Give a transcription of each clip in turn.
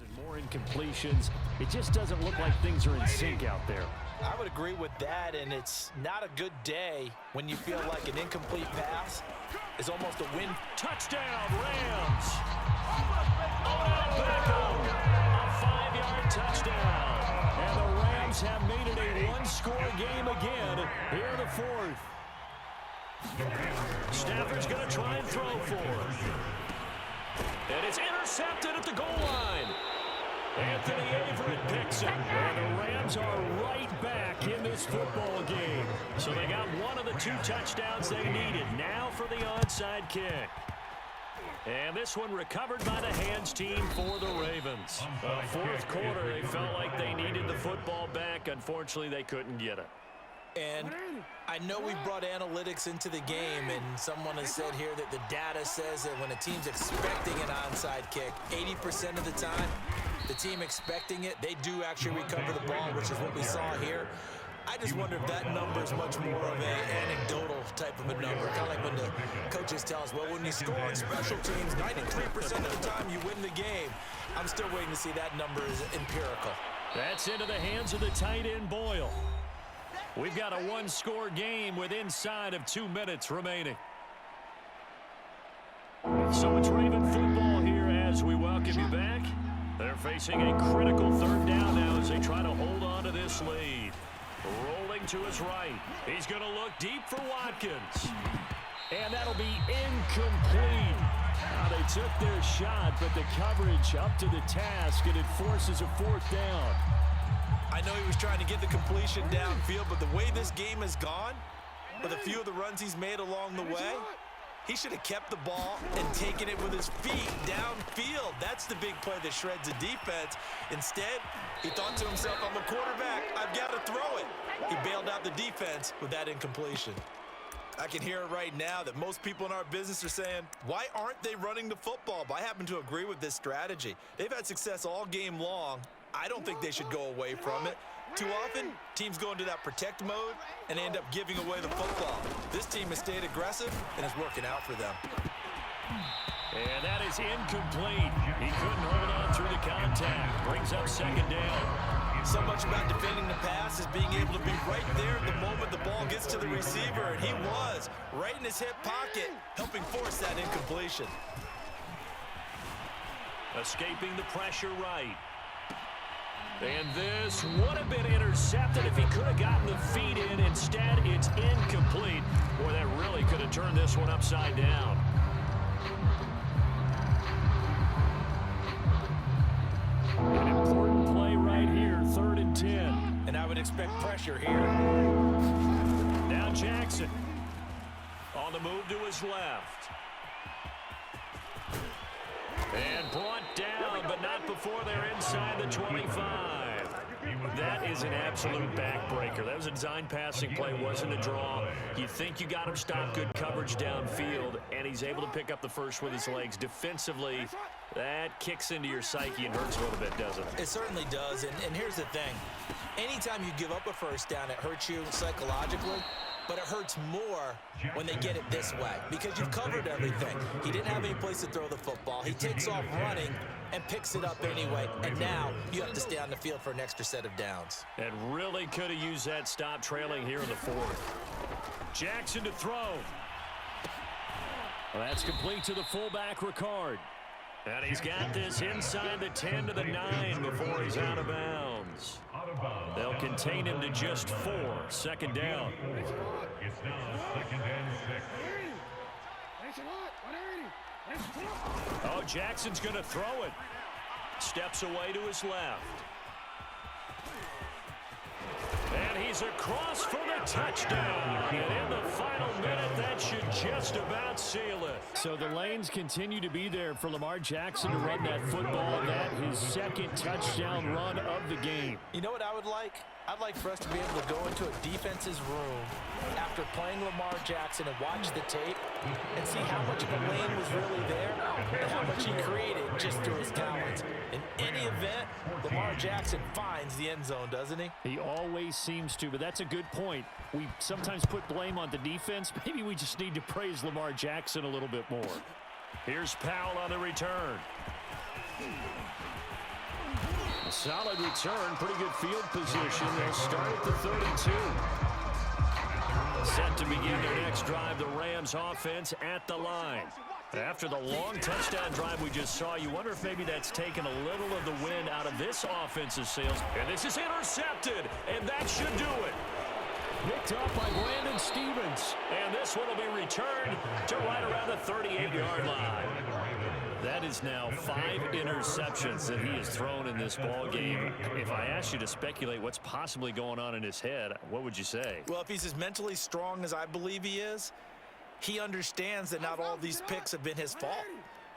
And more incompletions. It just doesn't look like things are in sync out there. I would agree with that, and it's not a good day when you feel like an incomplete pass is almost a win. Touchdown, Rams. Odell Beckham, a 5-yard touchdown. And the Rams have made it a one-score game again here in the fourth. Stafford's going to try and throw for it. And it's intercepted at the goal line. Anthony Averett picks it. And the Rams are right back in this football game. So they got one of the 2 touchdowns they needed. Now for the onside kick. And this one recovered by the hands team for the Ravens. Fourth quarter, they felt like they needed the football back. Unfortunately, they couldn't get it. And I know we brought analytics into the game, and someone has said here that the data says that when a team's expecting an onside kick, 80% of the time, the team expecting it, they do actually recover the ball, which is what we saw here. I just wonder if that number is much more of an anecdotal type of a number, kind of like when the coaches tell us, well, when you score on special teams, 93% of the time you win the game. I'm still waiting to see that number is empirical. That's into the hands of the tight end, Boyle. We've got a one-score game with inside of 2 minutes remaining. So it's Raven football here as we welcome you back. They're facing a critical third down now as they try to hold on to this lead. Rolling to his right. He's going to look deep for Watkins. And that'll be incomplete. Now they took their shot, but the coverage up to the task, and it forces a fourth down. I know he was trying to get the completion downfield, but the way this game has gone, with a few of the runs he's made along the way, he should have kept the ball and taken it with his feet downfield. That's the big play that shreds the defense. Instead, he thought to himself, I'm a quarterback, I've got to throw it. He bailed out the defense with that incompletion. I can hear it right now that most people in our business are saying, why aren't they running the football? But I happen to agree with this strategy. They've had success all game long. I don't think they should go away from it. Too often, teams go into that protect mode and end up giving away the football. This team has stayed aggressive, and it's working out for them. And that is incomplete. He couldn't hold on through the contact. Brings up second down. So much about defending the pass is being able to be right there at the moment the ball gets to the receiver, and he was right in his hip pocket, helping force that incompletion. Escaping the pressure right. And this would have been intercepted if he could have gotten the feet in. Instead, it's incomplete. Boy, that really could have turned this one upside down. An important play right here, 3rd and 10. And I would expect pressure here. Now Jackson on the move to his left. And brought down, but not before they're inside the 25. That is an absolute backbreaker. That was a design passing play, wasn't a draw. You think you got him stopped, good coverage downfield, and he's able to pick up the first with his legs. Defensively, that kicks into your psyche and hurts a little bit, doesn't it? It certainly does, and here's the thing. Anytime you give up a first down, it hurts you psychologically. But it hurts more when they get it this way because you've covered everything. He didn't have any place to throw the football. He takes off running and picks it up anyway, and now you have to stay on the field for an extra set of downs. And really could have used that stop trailing here in the fourth. Jackson to throw. Well, that's complete to the fullback, Ricard. And he's got this inside the 10 to the 9 before he's out of bounds. They'll contain him to just 4. Second down. It's now 2nd and 6. Oh, Jackson's going to throw it. Steps away to his left. And he's across for the touchdown. And in the final minute, that should just about seal it. So the lanes continue to be there for Lamar Jackson to run that football. That his 2nd touchdown run of the game. You know what I would like? I'd like for us to be able to go into a defense's room after playing Lamar Jackson and watch the tape and see how much of a lane was really there and how much he created just through his talents. In any event, Lamar Jackson finds the end zone, doesn't he? He always seems to, but that's a good point. We sometimes put blame on the defense. Maybe we just need to praise Lamar Jackson a little bit more. Here's Powell on the return. A solid return, pretty good field position. They'll start at the 32. Set to begin their next drive, the Rams offense at the line. After the long touchdown drive we just saw, you wonder if maybe that's taken a little of the wind out of this offensive sails. And this is intercepted, and that should do it. Picked up by Brandon Stevens. And this one will be returned to right around the 38-yard line. That is now 5 interceptions that he has thrown in this ball game. If I asked you to speculate what's possibly going on in his head, what would you say? Well, if he's as mentally strong as I believe he is, he understands that not all these picks have been his fault.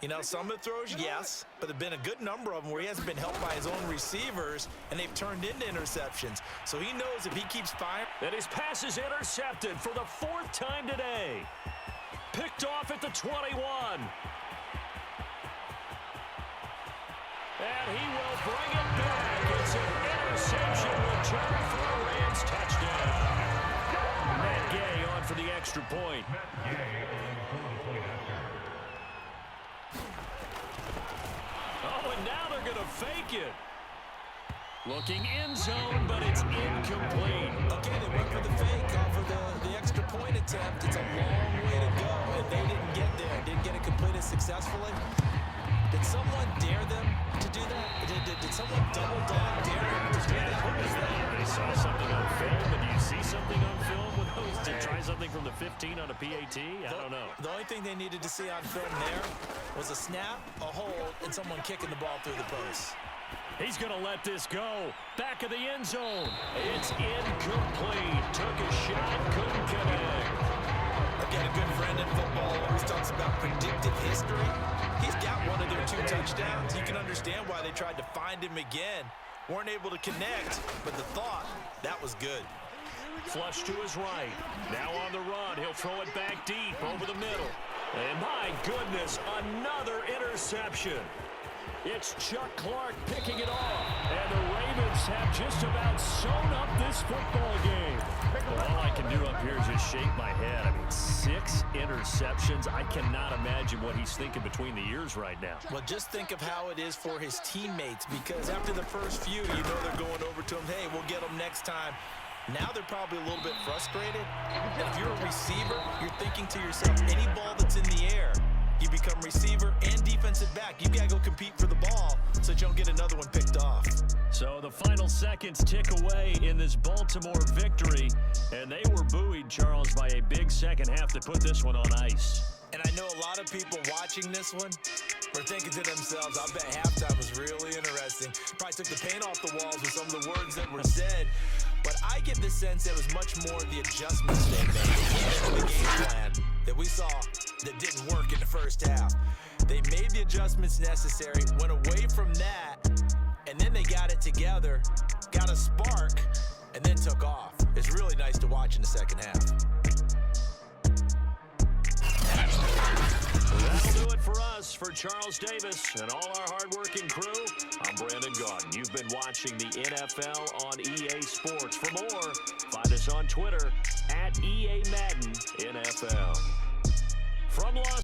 You know, some of the throws, yes, but there have been a good number of them where he hasn't been helped by his own receivers, and they've turned into interceptions. So he knows if he keeps firing. And his pass is intercepted for the 4th time today. Picked off at the 21. And he will bring it back. It's an interception return for a Rams touchdown. Matt Gay on for the extra point. Oh, and now they're going to fake it. Looking end zone, but it's incomplete. Okay, they went for the fake off of the extra point attempt. It's a long way to go, and they didn't get there. Didn't get it completed successfully. Did someone dare them to do that? Did someone double dog dare them to do that? What is that? They saw something on film, but do you see something on film with those to try something from the 15 on a PAT? I don't know. The only thing they needed to see on film there was a snap, a hold, and someone kicking the ball through the post. He's going to let this go. Back of the end zone. It's incomplete. Took a shot, couldn't connect. Again, a good friend in football always talks about predictive history. He's got one of their 2 touchdowns. You can understand why they tried to find him again. Weren't able to connect, but the thought, that was good. Flush to his right. Now on the run. He'll throw it back deep over the middle. And my goodness, another interception. It's Chuck Clark picking it off. And the Ravens have just about sewn up this football game. All I can do up here is just shake my head. I mean, 6 interceptions. I cannot imagine what he's thinking between the ears right now. Well, just think of how it is for his teammates, because after the first few, you know they're going over to him, hey, we'll get them next time. Now they're probably a little bit frustrated. And if you're a receiver, you're thinking to yourself, any ball that's in the air, you become receiver and defensive back. You got to go compete for the ball so that you don't get another one picked off. So the final seconds tick away in this Baltimore victory. And they were buoyed, Charles, by a big second half to put this one on ice. And I know a lot of people watching this one were thinking to themselves, I bet halftime was really interesting. Probably took the paint off the walls with some of the words that were said. But I get the sense it was much more the adjustments they made in the game plan that we saw that didn't work in the first half. They made the adjustments necessary, went away from that, and then they got it together, got a spark, and then took off. It's really nice to watch in the second half. That'll do it for us. For Charles Davis and all our hardworking crew, I'm Brandon Gaudin. You've been watching the NFL on EA Sports. For more, find us on Twitter @EA Madden NFL. From Los